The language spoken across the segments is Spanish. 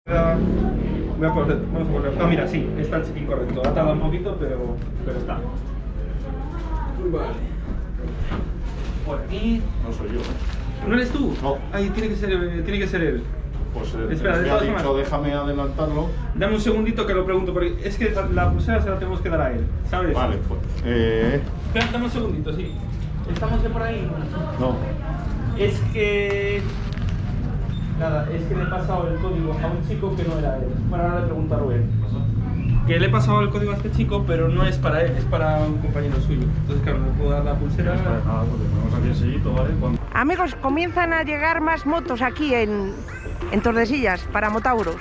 Vamos a volver. No, mira, sí, está el check-in correcto. Ha tardado un poquito, pero está. Vale. Por aquí. No soy yo. ¿No eres tú? No. Ahí tiene que ser él. Pues Espera, de me ha todas dicho, formas, déjame adelantarlo. dame un segundito que lo pregunto, porque es que la pulsera se la tenemos que dar a él, ¿sabes? Vale, pues. Espera, dame un segundito, sí. ¿Estamos ya por ahí? No. Es que... Nada, es que le he pasado el código a un chico que no era él. Bueno, ahora le pregunto a Rubén. Que le he pasado el código a este chico, pero no es para él, es para un compañero suyo. Entonces, claro, no le puedo dar la pulsera. Nada, pues le ponemos aquí el sellito, ¿vale? Amigos, comienzan a llegar más motos aquí en Tordesillas para Motauros.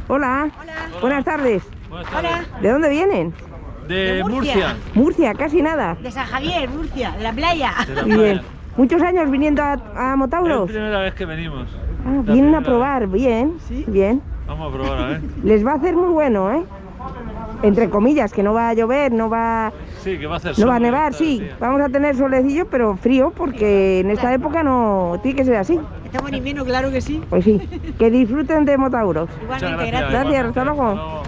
Hola. Hola. Buenas tardes. Hola. ¿De dónde vienen? De Murcia. Murcia, casi nada. De San Javier, Murcia, de la playa. Bien. ¿Muchos años viniendo a Es Motauros? la primera vez que venimos. Ah, La vienen a primera probar, bien. Sí. Bien. Vamos a probar, a ver. Les va a hacer muy bueno, ¿eh? Entre comillas, que no va a llover, no va Sí, que va a hacer a sol nevar, todo el sí. día. Vamos a tener solecillo, pero frío, porque en esta época no tiene que ser así. Estamos en invierno, claro que sí. Pues sí. Que disfruten de Motauros. Muchas Igualmente, gracias. gracias. Gracias, hasta luego.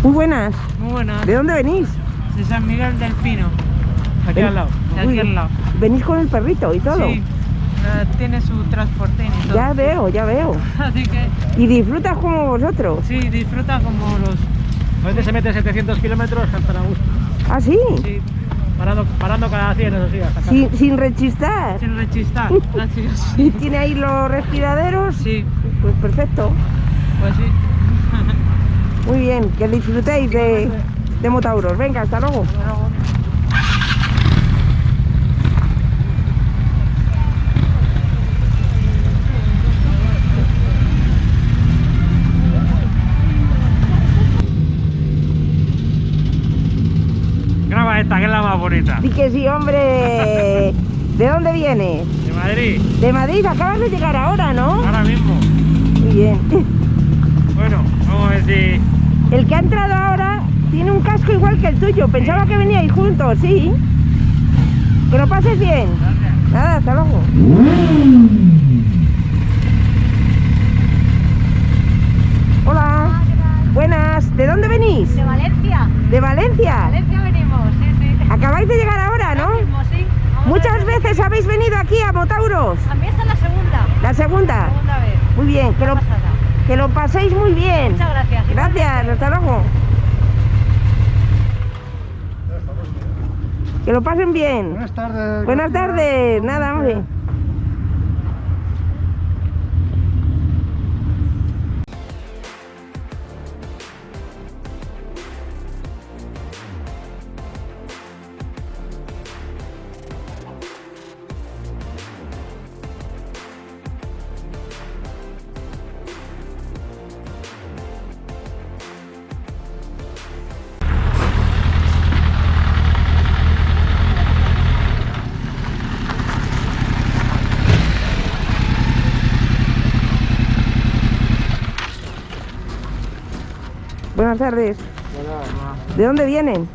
Muy buenas. Muy buenas. ¿De dónde venís? De San Miguel del Pino. Aquí al lado. De aquí Uy, al lado. ¿Venís con el perrito y todo? Sí. Tiene su transporte y todo. Ya veo, ya veo. Así que ¿Y disfrutas como vosotros? sí, disfruta como los. A veces se mete 700 kilómetros hasta a gusto. ¿Ah, sí? Sí, Parando cada 100, eso sí, hasta acá. Sin rechistar. sin rechistar. Así que sí. ¿Tiene ahí los respiraderos? Sí, Pues perfecto. pues sí. Muy bien, que disfrutéis de Motauros. Venga, hasta luego. Graba esta, que es la más bonita. Di que sí, hombre. ¿De dónde vienes? De Madrid, De Madrid, acabas de llegar ahora, ¿no? ahora mismo. Muy bien. Bueno, vamos a ver si... El que ha entrado ahora tiene un casco igual que el tuyo. Pensaba que veníais juntos, sí. Que lo pases bien. Nada, hasta luego. Hola. Buenas. ¿De dónde venís? De Valencia. ¿De Valencia? Valencia venimos, sí, sí. Acabáis de llegar ahora, ¿no? Mismo, sí. Vamos Muchas veces habéis venido aquí a Motauros. A mí esta es la segunda. La segunda. Segunda vez. Muy bien, Pasada. que lo paséis muy bien. Muchas gracias. Gracias, hasta luego. Que lo pasen bien. Buenas tardes. Buenas tardes. Nada, hombre. Buenas tardes. ¿De dónde vienen?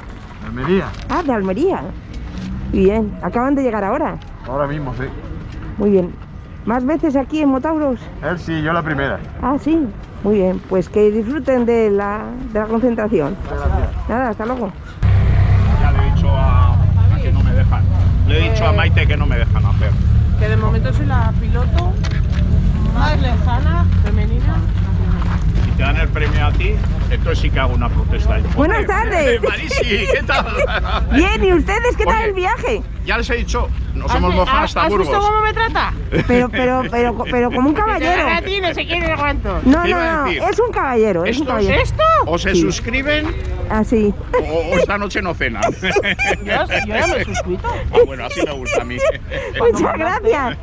Almería. Ah, de Almería. Bien, acaban de llegar ahora. Ahora mismo, sí. Muy bien. ¿Más veces aquí en Motauros? Él sí, yo la primera. Ah, sí. Muy bien, pues que disfruten de la concentración. Gracias. Nada, hasta luego. Ya le he dicho a que no me dejan. Le he dicho a Maite que no me dejan hacer. Que de momento soy la piloto más lejana, femenina. Si te dan el premio a ti, entonces sí que hago una protesta. Buenas tardes. Marisi, ¿qué tal? Bien, ¿y ustedes qué tal Oye, el viaje? Ya les he dicho, nos hemos mojado hasta ¿Has Burgos. visto cómo me trata? Pero como un caballero. A ti no sé quién es cuánto. No, ¿Qué iba a no, no, decir? es un caballero, es un ¿Esto caballero. ¿Esto? O se Sí. suscriben Así. o esta noche no cenan. Yo ya me he suscrito. Ah, bueno, así me gusta a mí. Muchas gracias.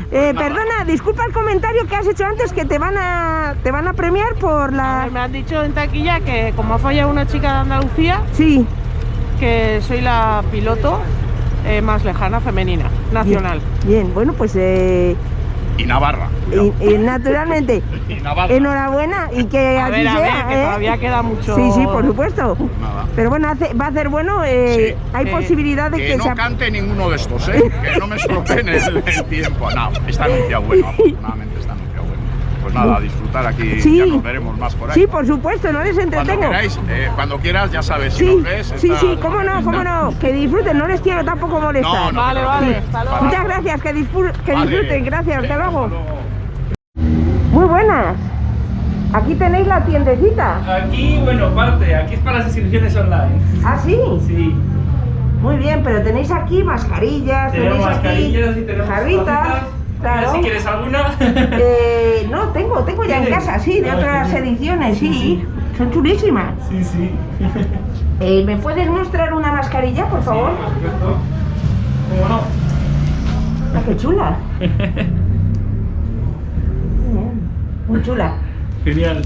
Perdona, disculpa el comentario que has hecho antes, que te van a premiar por la... Me han dicho en taquilla que como ha fallado una chica de Andalucía, Sí. que soy la piloto más lejana femenina, nacional. Bien, bueno, pues Y Navarra. y naturalmente, Y Navarra. enhorabuena y que A así ver, sea, que todavía queda mucho. Sí, sí, por supuesto. Nada. Pero bueno, va a ser bueno, Sí. hay posibilidad de Que que no se... cante ninguno de estos, ¿eh? Que no me estropeen el tiempo. No, está anunciado bueno, afortunadamente está anunciado bueno. Pues nada, a disfrutar aquí, Sí. ya nos veremos más por ahí. Sí, por supuesto, no les Cuando entretengo. queráis, cuando quieras, ya sabes, si Sí, nos ves. sí, está- sí, cómo no, que disfruten, no les quiero tampoco molestar. No, Vale, te vale, preocupes. hasta luego. Muchas gracias, que Vale. disfruten, gracias, hasta Venga, luego. hasta luego. Muy buenas, aquí tenéis la tiendecita. Aquí, bueno, parte, aquí es para las inscripciones online. ¿Ah, sí? Sí. Muy bien, pero tenéis aquí mascarillas, Tenemos tenéis mascarillas aquí y tenemos jarritas. tacitas. Claro. Si quieres alguna. No, tengo ya en ¿Tienes? casa, sí, de Ah, otras genial. ediciones, sí. Son chulísimas. Sí, sí. ¿Me puedes mostrar una mascarilla, por favor? Por supuesto. ¿Cómo no? Ah, qué chula. Muy chula. Genial.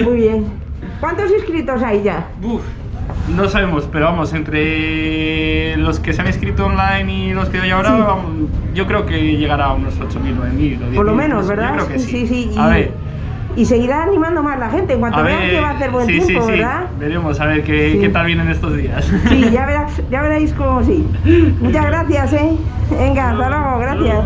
Muy bien. ¿Cuántos inscritos hay ya? Uf, no sabemos, pero vamos, entre los que se han inscrito online y los que hay ahora, Sí. vamos, yo creo que llegará a unos 8.000, 9.000 o 10.000. Por lo menos, yo ¿verdad? creo que sí. Sí. A ver. Y seguirá animando más la gente en cuanto A vean ver, que va a hacer buen sí, tiempo, sí, ¿verdad? veremos a ver qué, Sí. qué tal vienen estos días. Sí, ya veréis cómo sí. Muchas gracias, ¿eh? Venga, hasta luego, gracias.